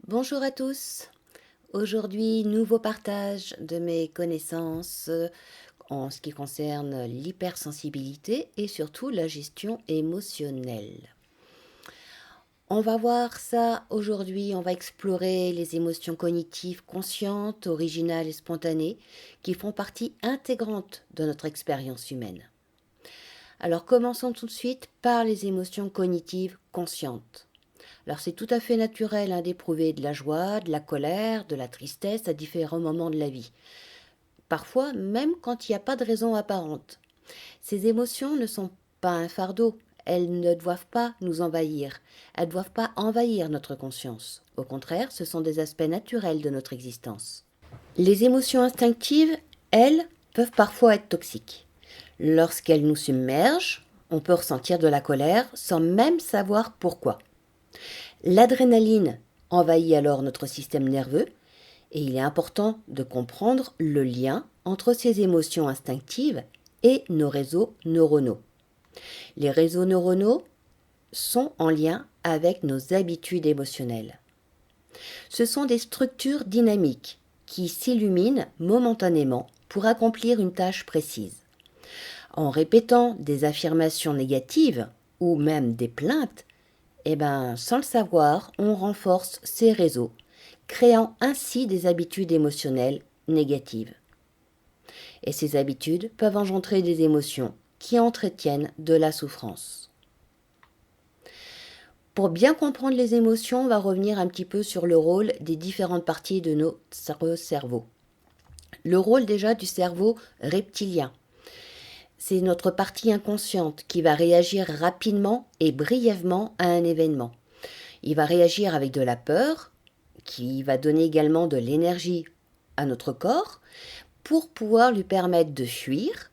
Bonjour à tous. Aujourd'hui, nouveau partage de mes connaissances en ce qui concerne l'hypersensibilité et surtout la gestion émotionnelle. On va voir ça aujourd'hui, on va explorer les émotions cognitives conscientes, originales et spontanées qui font partie intégrante de notre expérience humaine. Alors commençons tout de suite par les émotions cognitives conscientes. Alors c'est tout à fait naturel d'éprouver de la joie, de la colère, de la tristesse à différents moments de la vie. Parfois même quand il n'y a pas de raison apparente. Ces émotions ne sont pas un fardeau, elles ne doivent pas nous envahir, elles ne doivent pas envahir notre conscience. Au contraire, ce sont des aspects naturels de notre existence. Les émotions instinctives, elles, peuvent parfois être toxiques. Lorsqu'elles nous submergent, on peut ressentir de la colère sans même savoir pourquoi. L'adrénaline envahit alors notre système nerveux et il est important de comprendre le lien entre ces émotions instinctives et nos réseaux neuronaux. Les réseaux neuronaux sont en lien avec nos habitudes émotionnelles. Ce sont des structures dynamiques qui s'illuminent momentanément pour accomplir une tâche précise. En répétant des affirmations négatives ou même des plaintes, sans le savoir, on renforce ces réseaux, créant ainsi des habitudes émotionnelles négatives. Et ces habitudes peuvent engendrer des émotions qui entretiennent de la souffrance. Pour bien comprendre les émotions, on va revenir un petit peu sur le rôle des différentes parties de notre cerveau. Le rôle déjà du cerveau reptilien. C'est notre partie inconsciente qui va réagir rapidement et brièvement à un événement. Il va réagir avec de la peur, qui va donner également de l'énergie à notre corps pour pouvoir lui permettre de fuir,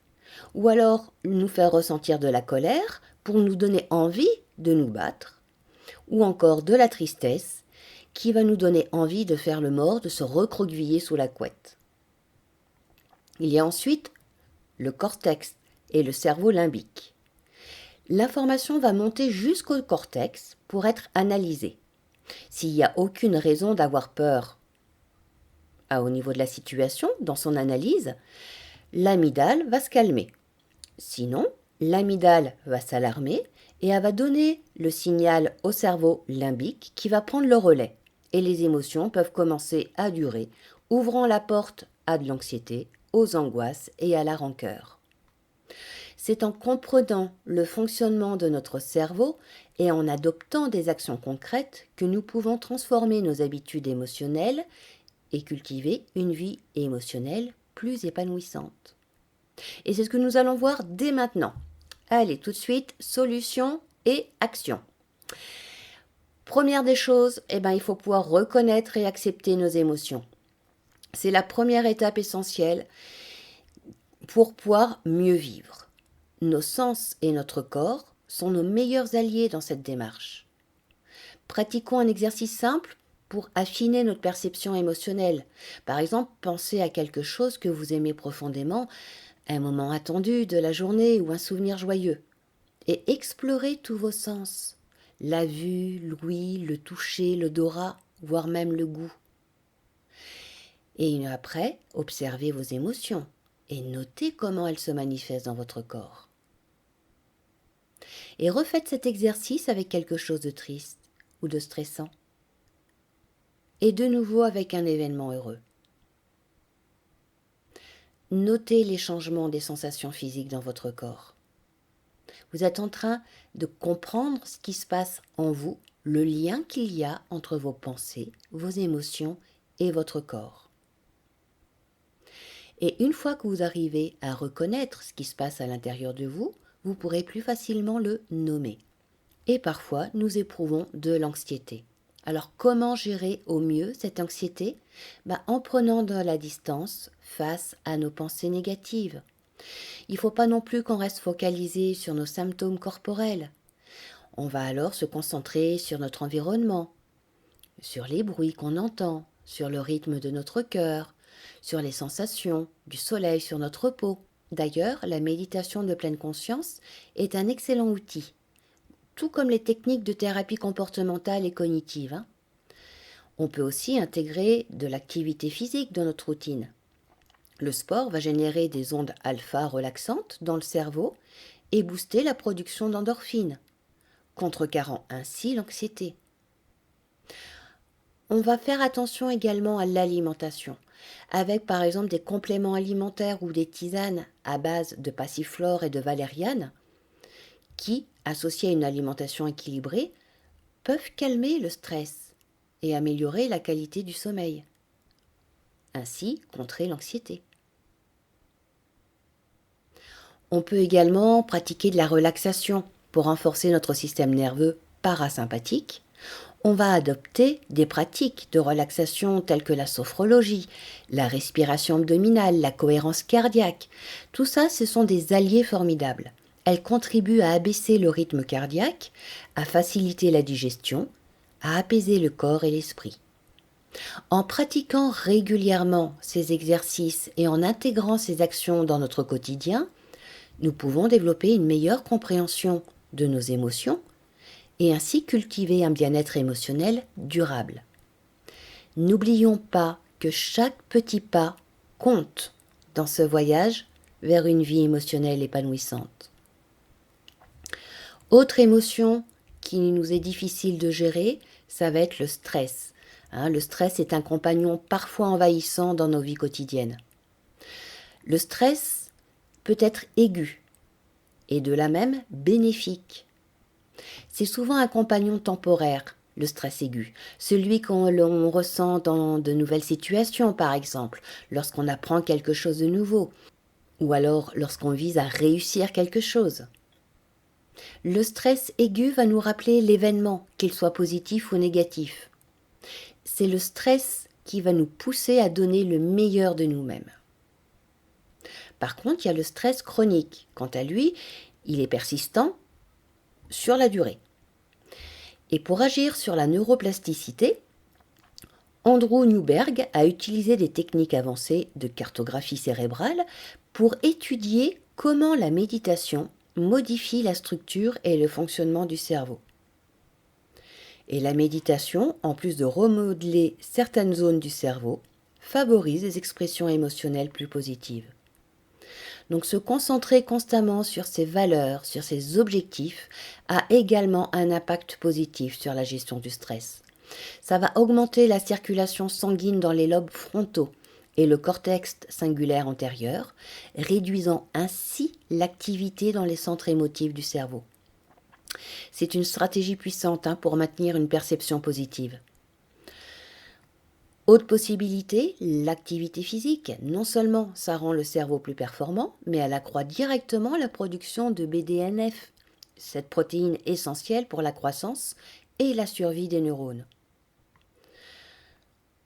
ou alors nous faire ressentir de la colère pour nous donner envie de nous battre, ou encore de la tristesse qui va nous donner envie de faire le mort, de se recroqueviller sous la couette. Il y a ensuite le cortex et le cerveau limbique. L'information va monter jusqu'au cortex pour être analysée. S'il n'y a aucune raison d'avoir peur au niveau de la situation, dans son analyse, l'amygdale va se calmer. Sinon, l'amygdale va s'alarmer et elle va donner le signal au cerveau limbique qui va prendre le relais. Et les émotions peuvent commencer à durer, ouvrant la porte à de l'anxiété, aux angoisses et à la rancœur. C'est en comprenant le fonctionnement de notre cerveau et en adoptant des actions concrètes que nous pouvons transformer nos habitudes émotionnelles et cultiver une vie émotionnelle plus épanouissante. Et c'est ce que nous allons voir dès maintenant. Allez, tout de suite, solution et action. Première des choses, il faut pouvoir reconnaître et accepter nos émotions. C'est la première étape essentielle pour pouvoir mieux vivre. Nos sens et notre corps sont nos meilleurs alliés dans cette démarche. Pratiquons un exercice simple pour affiner notre perception émotionnelle. Par exemple, pensez à quelque chose que vous aimez profondément, un moment attendu de la journée ou un souvenir joyeux. Et explorez tous vos sens. La vue, l'ouïe, le toucher, l'odorat, voire même le goût. Et après, observez vos émotions et notez comment elles se manifestent dans votre corps. Et refaites cet exercice avec quelque chose de triste ou de stressant. Et de nouveau avec un événement heureux. Notez les changements des sensations physiques dans votre corps. Vous êtes en train de comprendre ce qui se passe en vous, le lien qu'il y a entre vos pensées, vos émotions et votre corps. Et une fois que vous arrivez à reconnaître ce qui se passe à l'intérieur de vous, vous pourrez plus facilement le nommer. Et parfois, nous éprouvons de l'anxiété. Alors, comment gérer au mieux cette anxiété ? En prenant de la distance face à nos pensées négatives. Il ne faut pas non plus qu'on reste focalisé sur nos symptômes corporels. On va alors se concentrer sur notre environnement, sur les bruits qu'on entend, sur le rythme de notre cœur, sur les sensations du soleil sur notre peau. D'ailleurs, la méditation de pleine conscience est un excellent outil, tout comme les techniques de thérapie comportementale et cognitive. On peut aussi intégrer de l'activité physique dans notre routine. Le sport va générer des ondes alpha relaxantes dans le cerveau et booster la production d'endorphines, contrecarrant ainsi l'anxiété. On va faire attention également à l'alimentation, avec par exemple des compléments alimentaires ou des tisanes à base de passiflore et de valériane, qui, associés à une alimentation équilibrée, peuvent calmer le stress et améliorer la qualité du sommeil, ainsi contrer l'anxiété. On peut également pratiquer de la relaxation pour renforcer notre système nerveux parasympathique. On va adopter des pratiques de relaxation telles que la sophrologie, la respiration abdominale, la cohérence cardiaque. Tout ça, ce sont des alliés formidables. Elles contribuent à abaisser le rythme cardiaque, à faciliter la digestion, à apaiser le corps et l'esprit. En pratiquant régulièrement ces exercices et en intégrant ces actions dans notre quotidien, nous pouvons développer une meilleure compréhension de nos émotions et ainsi cultiver un bien-être émotionnel durable. N'oublions pas que chaque petit pas compte dans ce voyage vers une vie émotionnelle épanouissante. Autre émotion qui nous est difficile de gérer, ça va être le stress. Le stress est un compagnon parfois envahissant dans nos vies quotidiennes. Le stress peut être aigu et de là même bénéfique. C'est souvent un compagnon temporaire, le stress aigu, celui qu'on ressent dans de nouvelles situations par exemple, lorsqu'on apprend quelque chose de nouveau, ou alors lorsqu'on vise à réussir quelque chose. Le stress aigu va nous rappeler l'événement, qu'il soit positif ou négatif. C'est le stress qui va nous pousser à donner le meilleur de nous-mêmes. Par contre, il y a le stress chronique. Quant à lui, il est persistant sur la durée. Et pour agir sur la neuroplasticité, Andrew Newberg a utilisé des techniques avancées de cartographie cérébrale pour étudier comment la méditation modifie la structure et le fonctionnement du cerveau. Et la méditation, en plus de remodeler certaines zones du cerveau, favorise des expressions émotionnelles plus positives. Donc se concentrer constamment sur ses valeurs, sur ses objectifs, a également un impact positif sur la gestion du stress. Ça va augmenter la circulation sanguine dans les lobes frontaux et le cortex cingulaire antérieur, réduisant ainsi l'activité dans les centres émotifs du cerveau. C'est une stratégie puissante pour maintenir une perception positive. Autre possibilité, l'activité physique. Non seulement ça rend le cerveau plus performant, mais elle accroît directement la production de BDNF, cette protéine essentielle pour la croissance et la survie des neurones.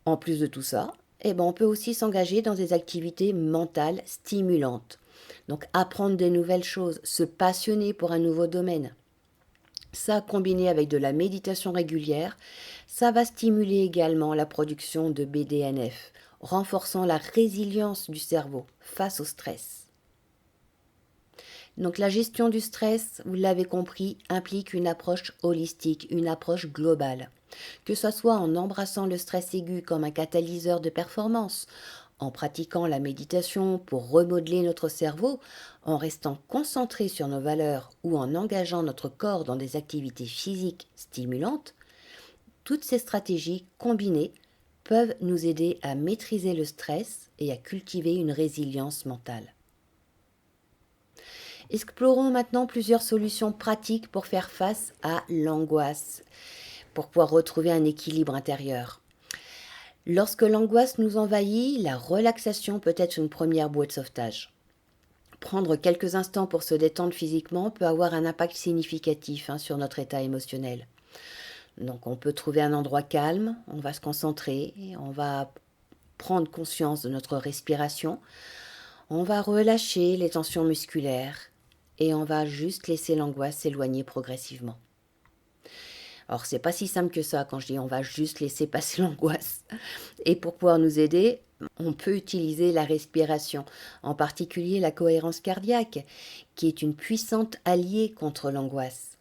En plus de tout ça, on peut aussi s'engager dans des activités mentales stimulantes. Donc apprendre de nouvelles choses, se passionner pour un nouveau domaine. Ça, combiné avec de la méditation régulière, ça va stimuler également la production de BDNF, renforçant la résilience du cerveau face au stress. Donc la gestion du stress, vous l'avez compris, implique une approche holistique, une approche globale. Que ce soit en embrassant le stress aigu comme un catalyseur de performance, en pratiquant la méditation pour remodeler notre cerveau, en restant concentré sur nos valeurs ou en engageant notre corps dans des activités physiques stimulantes, toutes ces stratégies combinées peuvent nous aider à maîtriser le stress et à cultiver une résilience mentale. Explorons maintenant plusieurs solutions pratiques pour faire face à l'angoisse, pour pouvoir retrouver un équilibre intérieur. Lorsque l'angoisse nous envahit, la relaxation peut être une première bouée de sauvetage. Prendre quelques instants pour se détendre physiquement peut avoir un impact significatif sur notre état émotionnel. Donc on peut trouver un endroit calme, on va se concentrer, on va prendre conscience de notre respiration, on va relâcher les tensions musculaires et on va juste laisser l'angoisse s'éloigner progressivement. Alors, c'est pas si simple que ça quand je dis on va juste laisser passer l'angoisse. Et pour pouvoir nous aider, on peut utiliser la respiration, en particulier la cohérence cardiaque, qui est une puissante alliée contre l'angoisse.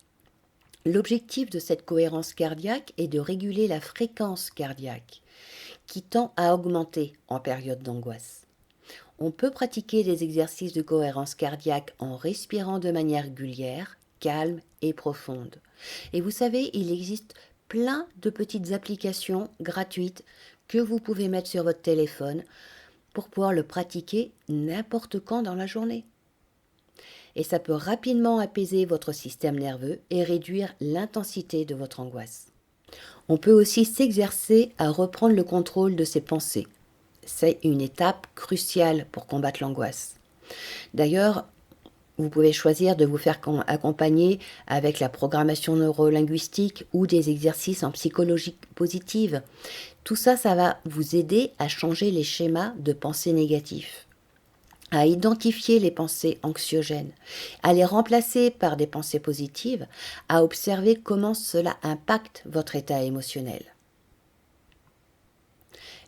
L'objectif de cette cohérence cardiaque est de réguler la fréquence cardiaque, qui tend à augmenter en période d'angoisse. On peut pratiquer des exercices de cohérence cardiaque en respirant de manière régulière, calme et profonde. Et vous savez, il existe plein de petites applications gratuites que vous pouvez mettre sur votre téléphone pour pouvoir le pratiquer n'importe quand dans la journée. Et ça peut rapidement apaiser votre système nerveux et réduire l'intensité de votre angoisse. On peut aussi s'exercer à reprendre le contrôle de ses pensées. C'est une étape cruciale pour combattre l'angoisse. D'ailleurs, vous pouvez choisir de vous faire accompagner avec la programmation neurolinguistique ou des exercices en psychologie positive. Tout ça, ça va vous aider à changer les schémas de pensée négatifs, à identifier les pensées anxiogènes, à les remplacer par des pensées positives, à observer comment cela impacte votre état émotionnel.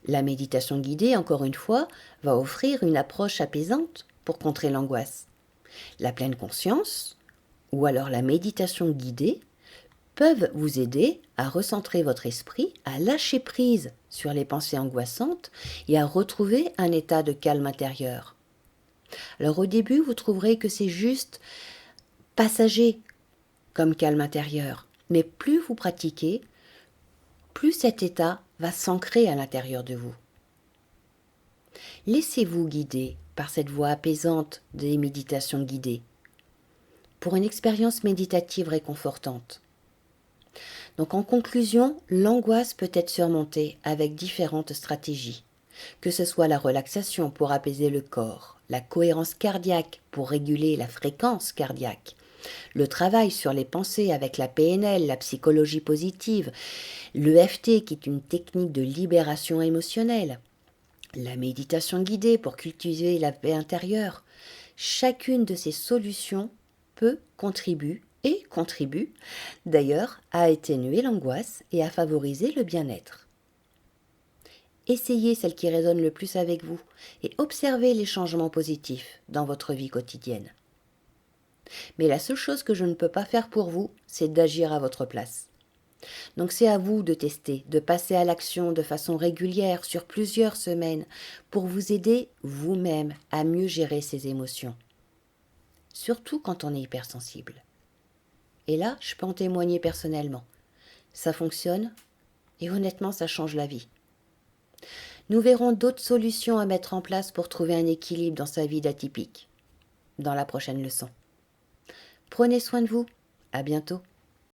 La méditation guidée, encore une fois, va offrir une approche apaisante pour contrer l'angoisse. La pleine conscience, ou alors la méditation guidée, peuvent vous aider à recentrer votre esprit, à lâcher prise sur les pensées angoissantes et à retrouver un état de calme intérieur. Alors au début, vous trouverez que c'est juste passager comme calme intérieur, mais plus vous pratiquez, plus cet état va s'ancrer à l'intérieur de vous. Laissez-vous guider par cette voie apaisante des méditations guidées pour une expérience méditative réconfortante. Donc en conclusion, l'angoisse peut être surmontée avec différentes stratégies, que ce soit la relaxation pour apaiser le corps, la cohérence cardiaque pour réguler la fréquence cardiaque, le travail sur les pensées avec la PNL, la psychologie positive, l'EFT qui est une technique de libération émotionnelle, la méditation guidée pour cultiver la paix intérieure. Chacune de ces solutions contribue d'ailleurs à atténuer l'angoisse et à favoriser le bien-être. Essayez celle qui résonne le plus avec vous et observez les changements positifs dans votre vie quotidienne. Mais la seule chose que je ne peux pas faire pour vous, c'est d'agir à votre place. Donc c'est à vous de tester, de passer à l'action de façon régulière sur plusieurs semaines pour vous aider vous-même à mieux gérer ces émotions. Surtout quand on est hypersensible. Et là, je peux en témoigner personnellement. Ça fonctionne et honnêtement, ça change la vie. Nous verrons d'autres solutions à mettre en place pour trouver un équilibre dans sa vie d'atypique dans la prochaine leçon. Prenez soin de vous. À bientôt.